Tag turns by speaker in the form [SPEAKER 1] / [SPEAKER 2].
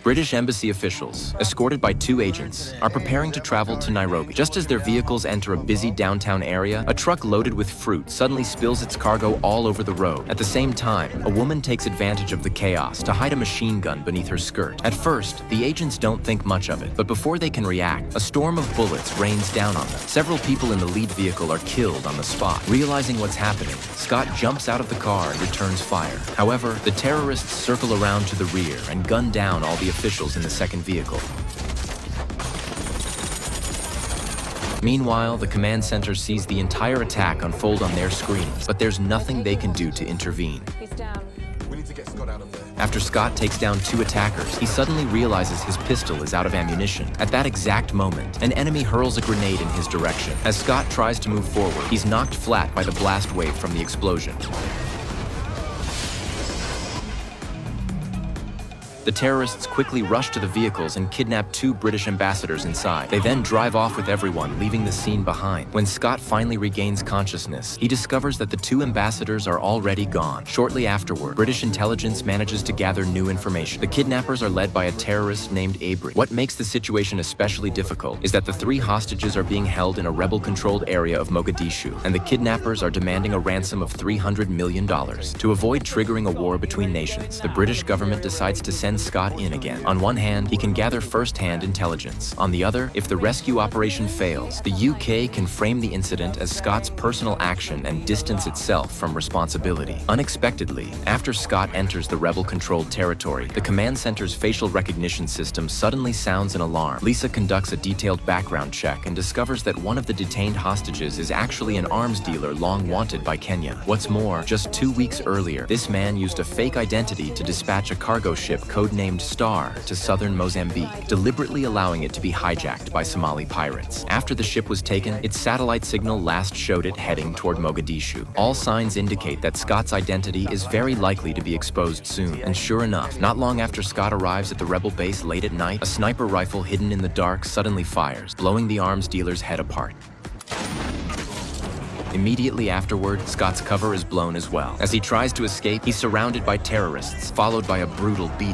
[SPEAKER 1] British embassy officials, escorted by two agents, are preparing to travel to Nairobi. Just as their vehicles enter a busy downtown area, a truck loaded with fruit suddenly spills its cargo all over the road. At the same time, a woman takes advantage of the chaos to hide a machine gun beneath her skirt. At first, the agents don't think much of it, but before they can react, a storm of bullets rains down on them. Several people in the lead vehicle are killed on the spot. Realizing what's happening, Scott jumps out of the car and returns fire. However, the terrorists circle around to the rear and gun down all the officials in the second vehicle. Meanwhile, the command center sees the entire attack unfold on their screens, but there's nothing they can do to intervene.
[SPEAKER 2] He's down.
[SPEAKER 3] We need to get Scott out of there.
[SPEAKER 1] After Scott takes down two attackers, he suddenly realizes his pistol is out of ammunition. At that exact moment, an enemy hurls a grenade in his direction. As Scott tries to move forward, he's knocked flat by the blast wave from the explosion. The terrorists quickly rush to the vehicles and kidnap two British ambassadors inside. They then drive off with everyone, leaving the scene behind. When Scott finally regains consciousness, he discovers that the two ambassadors are already gone. Shortly afterward, British intelligence manages to gather new information. The kidnappers are led by a terrorist named Avery. What makes the situation especially difficult is that the three hostages are being held in a rebel-controlled area of Mogadishu, and the kidnappers are demanding a ransom of $300 million. To avoid triggering a war between nations, the British government decides to send Scott in again. On one hand, he can gather first-hand intelligence. On the other, if the rescue operation fails, the UK can frame the incident as Scott's personal action and distance itself from responsibility. Unexpectedly, after Scott enters the rebel-controlled territory, the command center's facial recognition system suddenly sounds an alarm. Lisa conducts a detailed background check and discovers that one of the detained hostages is actually an arms dealer long wanted by Kenya. What's more, just 2 weeks earlier, this man used a fake identity to dispatch a cargo ship codenamed Star to southern Mozambique, deliberately allowing it to be hijacked by Somali pirates. After the ship was taken, its satellite signal last showed it heading toward Mogadishu. All signs indicate that Scott's identity is very likely to be exposed soon. And sure enough, not long after Scott arrives at the rebel base late at night, a sniper rifle hidden in the dark suddenly fires, blowing the arms dealer's head apart. Immediately afterward, Scott's cover is blown as well. As he tries to escape, he's surrounded by terrorists, followed by a brutal beating.